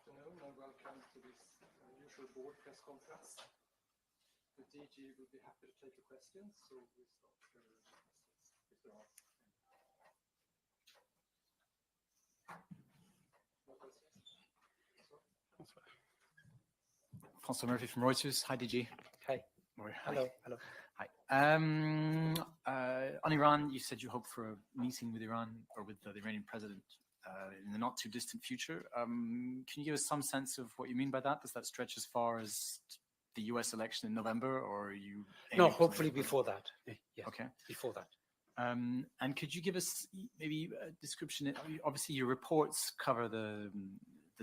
afternoon and welcome to this unusual board press conference. The DG will be happy to take your questions, so we start with questions if there are. François Murphy from Reuters. Hi, DG. Hi. Hello. Hi. On Iran, you said you hope for a meeting with Iran or with the Iranian president in the not too distant future. Can you give us some sense of what you mean by that? Does that stretch as far as the US election in November, or are you? No, hopefully before that. Yes, okay. Before that. And could you give us maybe a description? Obviously, your reports cover the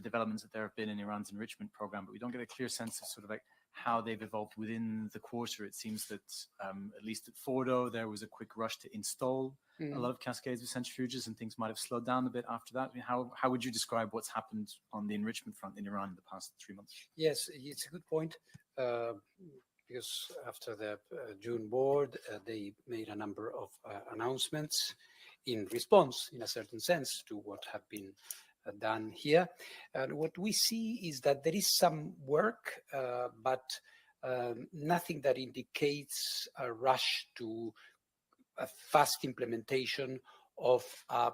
developments that there have been in Iran's enrichment program, but we don't get a clear sense of sort of like how they've evolved within the quarter. It seems that at least at Fordo, there was a quick rush to install a lot of cascades of centrifuges, and things might have slowed down a bit after that. I mean, how would you describe what's happened on the enrichment front in Iran in the past 3 months? Yes, it's a good point, because after the June board, they made a number of announcements in response, in a certain sense, to what have been done here. And what we see is that there is some work, but nothing that indicates a rush to a fast implementation of a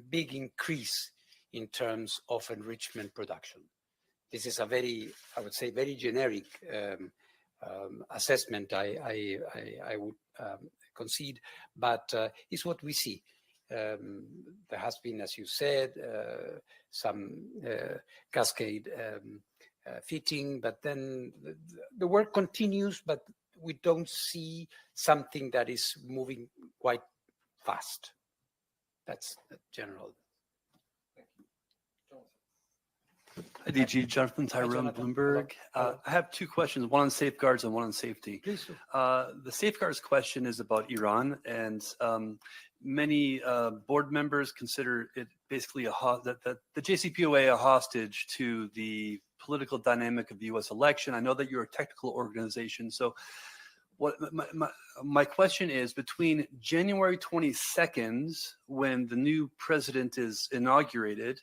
big increase in terms of enrichment production. This is a very, I would say, very generic assessment, I would concede, but it's what we see. There has been, as you said, some cascade fitting, but then the work continues, but we don't see something that is moving quite fast. That's the general. Hi, DG. Jonathan Tyrone, Bloomberg. I have two questions, one on safeguards and one on safety. Please do. The safeguards question is about Iran, and many board members consider it basically the JCPOA a hostage to the political dynamic of the U.S. election. I know that you're a technical organization, so what my question is, between January 22nd, when the new president is inaugurated,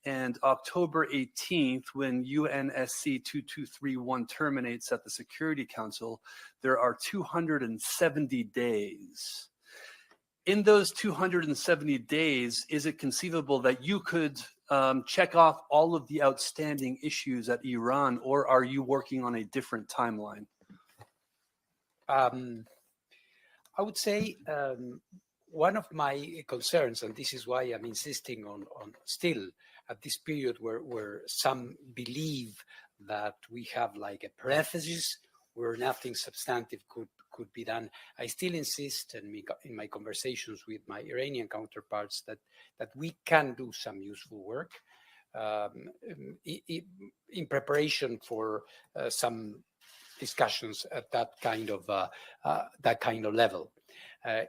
and October 18th, when UNSC 2231 terminates at the Security Council, there are 270 days. In those 270 days, is it conceivable that you could check off all of the outstanding issues at Iran, or are you working on a different timeline? I would say one of my concerns, and this is why I'm insisting on still at this period where some believe that we have like a parenthesis where nothing substantive could be done. I still insist, and in my conversations with my Iranian counterparts, that we can do some useful work in preparation for some discussions at that kind of level.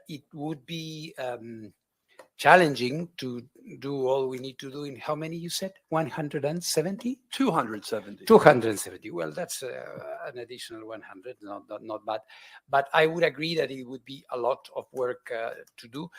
It would be challenging to do all we need to do in how many you said? 170? 270. 270. Well, that's an additional 100, not bad. But I would agree that it would be a lot of work to do.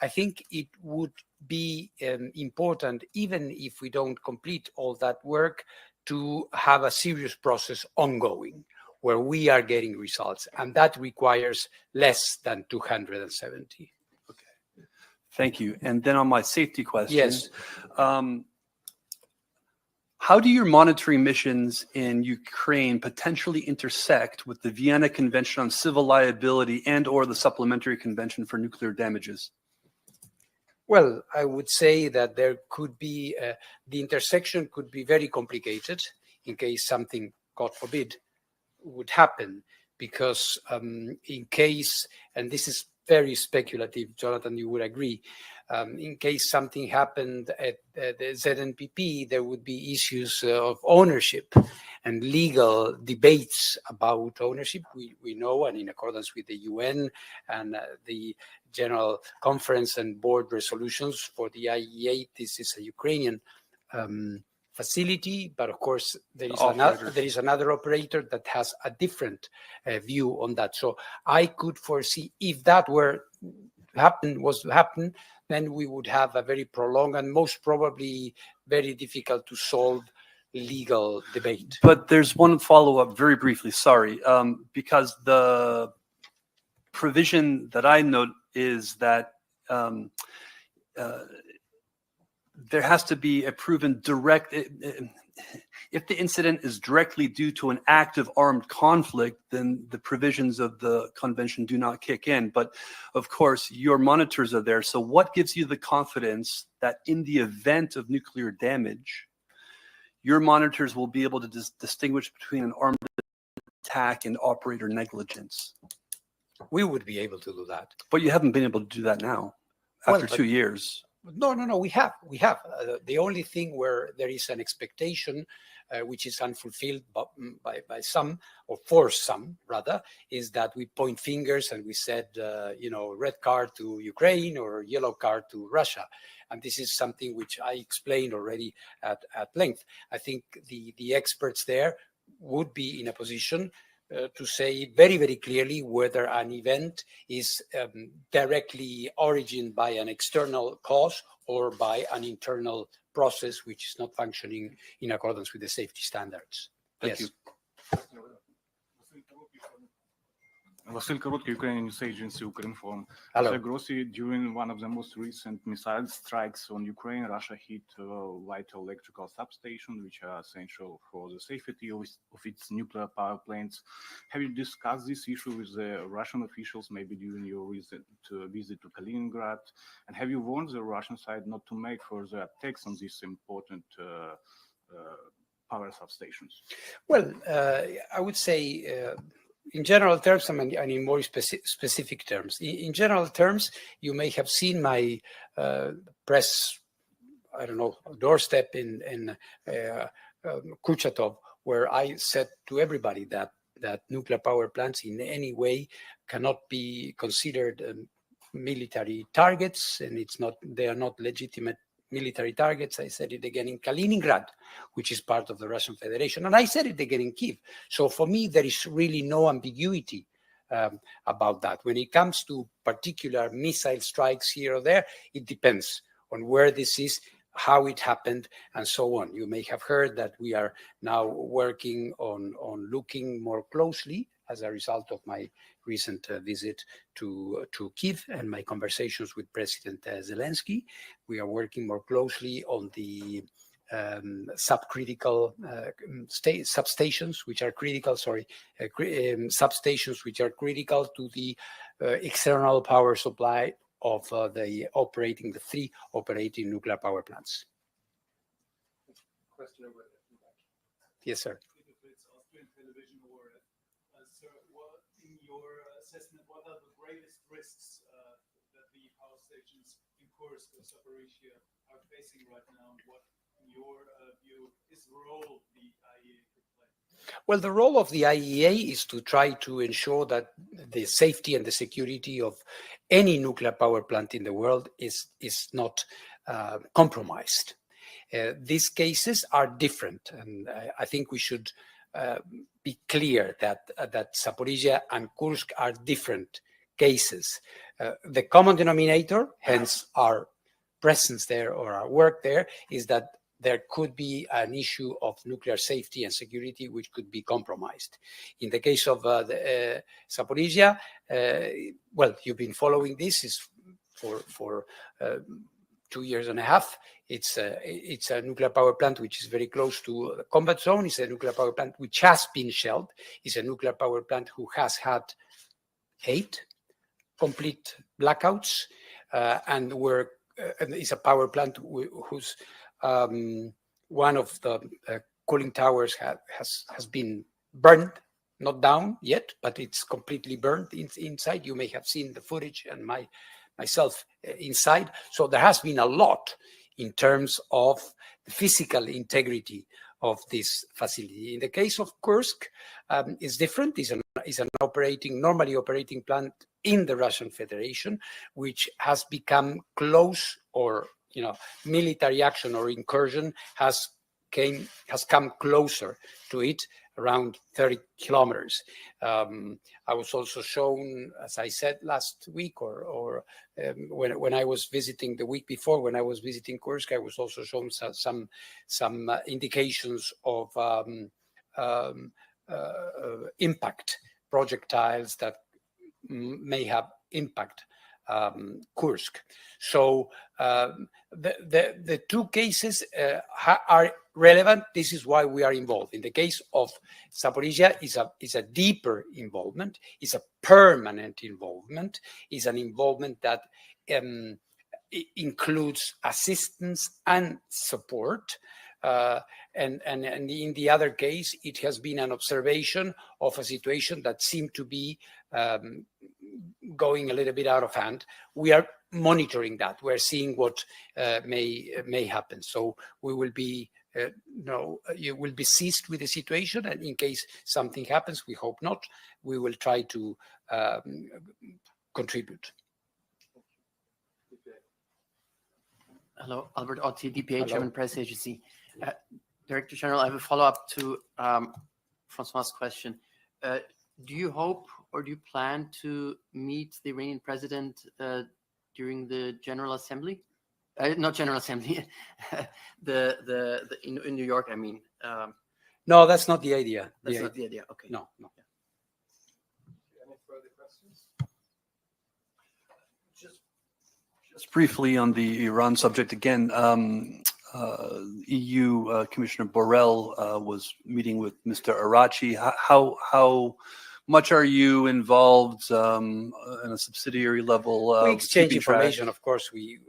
I think it would be important, even if we don't complete all that work, to have a serious process ongoing where we are getting results, and that requires less than 270. Okay, thank you. And then on my safety question, yes. How do your monitoring missions in Ukraine potentially intersect with the Vienna Convention on Civil Liability and/or the Supplementary Convention for Nuclear Damages? Well, I would say that there could be, the intersection could be very complicated in case something, God forbid, would happen, because in case, and this is very speculative, Jonathan, you would agree, in case something happened at the ZNPP, there would be issues of ownership and legal debates about ownership. We know, and in accordance with the UN and the General Conference and board resolutions for the IAEA, this is a Ukrainian facility, but of course there is another operator that has a different view on that. So I could foresee, if that was to happen, then we would have a very prolonged and most probably very difficult to solve legal debate. But there's one follow-up very briefly, sorry, because the provision that I note is that there has to be a proven direct, if the incident is directly due to an act of armed conflict, then the provisions of the convention do not kick in. But of course, your monitors are there. So what gives you the confidence that in the event of nuclear damage, your monitors will be able to distinguish between an armed attack and operator negligence? We would be able to do that. But you haven't been able to do that now, after 2 years. No, we have. The only thing where there is an expectation, which is unfulfilled by some, or for some rather, is that we point fingers and we said, red card to Ukraine or yellow card to Russia. And this is something which I explained already at length. I think the experts there would be in a position to say very, very clearly whether an event is directly origined by an external cause or by an internal process which is not functioning in accordance with the safety standards. Thank you. Vasil Korotkий, Ukrainian news agency Ukrinform. Hello. Rafael Grossi, during one of the most recent missile strikes on Ukraine, Russia hit vital electrical substations, which are essential for the safety of its nuclear power plants. Have you discussed this issue with the Russian officials, maybe during your visit to Kaliningrad? And have you warned the Russian side not to make further attacks on these important power substations? Well, I would say in general terms, and in more specific terms. In general terms, you may have seen my press, doorstep in Kurchatov, where I said to everybody that nuclear power plants in any way cannot be considered military targets, and they are not legitimate military targets. I said it again in Kaliningrad, which is part of the Russian Federation, and I said it again in Kyiv. So for me, there is really no ambiguity about that. When it comes to particular missile strikes here or there, it depends on where this is, how it happened, and so on. You may have heard that we are now working on looking more closely as a result of my recent visit to Kyiv and my conversations with President Zelensky. We are working more closely on the subcritical substations, which are critical, substations which are critical to the external power supply of the 3 operating nuclear power plants. Question over there. Yes, sir. In your assessment, what are the greatest risks that the power stations in Kursk or Zaporizhia are facing right now, and what, in your view, is the role the IAEA could play? Well, the role of the IAEA is to try to ensure that the safety and the security of any nuclear power plant in the world is not compromised. These cases are different, and I think we should be clear that Zaporizhia and Kursk are different cases. The common denominator, hence our presence there or our work there, is that there could be an issue of nuclear safety and security which could be compromised. In the case of Zaporizhia, well, you've been following this for 2.5 years. It's a nuclear power plant which is very close to the combat zone. It's a nuclear power plant which has been shelled. It's a nuclear power plant who has had 8 complete blackouts, and it's a power plant whose one of the cooling towers has been burned, not down yet, but it's completely burned inside. You may have seen the footage and myself inside. So there has been a lot in terms of the physical integrity of this facility. In the case of Kursk, it's different. It's an normally operating plant in the Russian Federation, which has become close, or military action or incursion has come closer to it around 30 kilometers. I was also shown, as I said last week, when I was visiting the week before, when I was visiting Kursk, I was also shown some indications of impact projectiles that may have impact Kursk. So the two cases are relevant. This is why we are involved. In the case of Zaporizhia, is a deeper involvement, is a permanent involvement, is an involvement that includes assistance and support. And in the other case, it has been an observation of a situation that seemed to be going a little bit out of hand. We are monitoring that. We're seeing what may happen. So we will be you will be seized with the situation, and in case something happens, we hope not, we will try to contribute. Hello, Albert Otti, DPA, German Press Agency. Director General, I have a follow-up to Francois' question. Do you hope or do you plan to meet the Iranian president during the General Assembly? Not General Assembly, in New York, I mean. No, that's not the idea. That's not the idea, okay. No. Any further questions? Just briefly on the Iran subject again, EU Commissioner Borrell was meeting with Mr. Arachi. How much are you involved in a subsidiary level? We exchange information, of course. The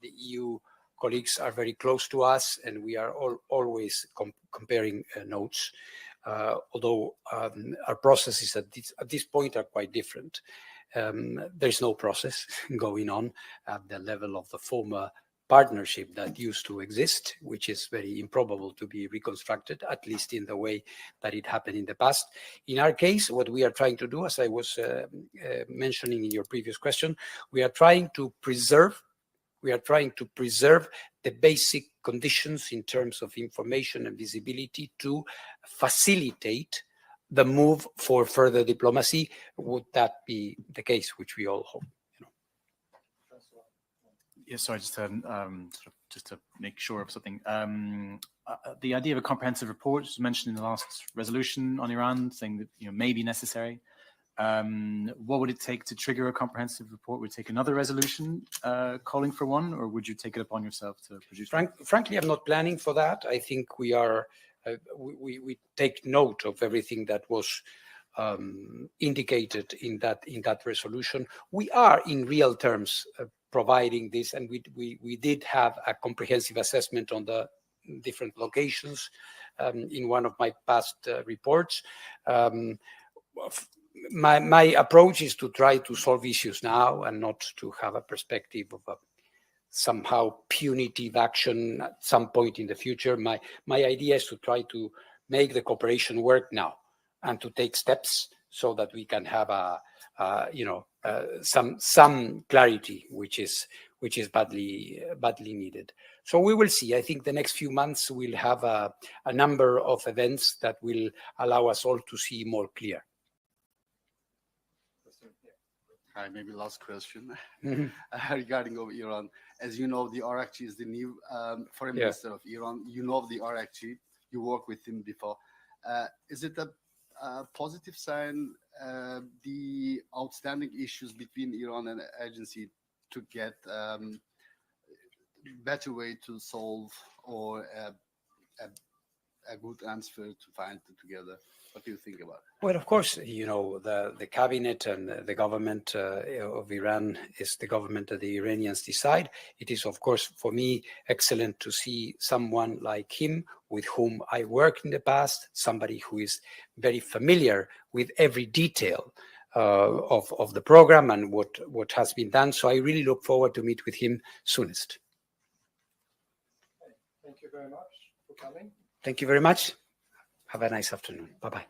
EU colleagues are very close to us, and we are always comparing notes. Although our processes at this point are quite different. There's no process going on at the level of the former partnership that used to exist, which is very improbable to be reconstructed, at least in the way that it happened in the past. In our case, what we are trying to do, as I was mentioning in your previous question, we are trying to preserve the basic conditions in terms of information and visibility to facilitate the move for further diplomacy. Would that be the case, which we all hope? Yeah, sorry, just to make sure of something. The idea of a comprehensive report was mentioned in the last resolution on Iran, saying that may be necessary. What would it take to trigger a comprehensive report? Would it take another resolution calling for one, or would you take it upon yourself to produce one? Frankly, I'm not planning for that. I think we are. We take note of everything that was indicated in that resolution. We are, in real terms, providing this, and we did have a comprehensive assessment on the different locations in one of my past reports. My approach is to try to solve issues now and not to have a perspective of a somehow punitive action at some point in the future. My idea is to try to make the cooperation work now and to take steps so that we can have some clarity, which is badly needed. So we will see. I think the next few months we'll have a number of events that will allow us all to see more clear. Hi, maybe last question regarding of Iran. As you know, the Arakchi is the new foreign minister of Iran. You know the Arakchi. You worked with him before. Is it a positive sign, the outstanding issues between Iran and the agency to get better way to solve or a good answer to find it together? What do you think about it? Well, of course, the cabinet and the government of Iran is the government that the Iranians decide. It is, of course, for me, excellent to see someone like him with whom I worked in the past, somebody who is very familiar with every detail of the program and what has been done. So I really look forward to meet with him soonest. Thank you very much for coming. Thank you very much. Have a nice afternoon. Bye-bye.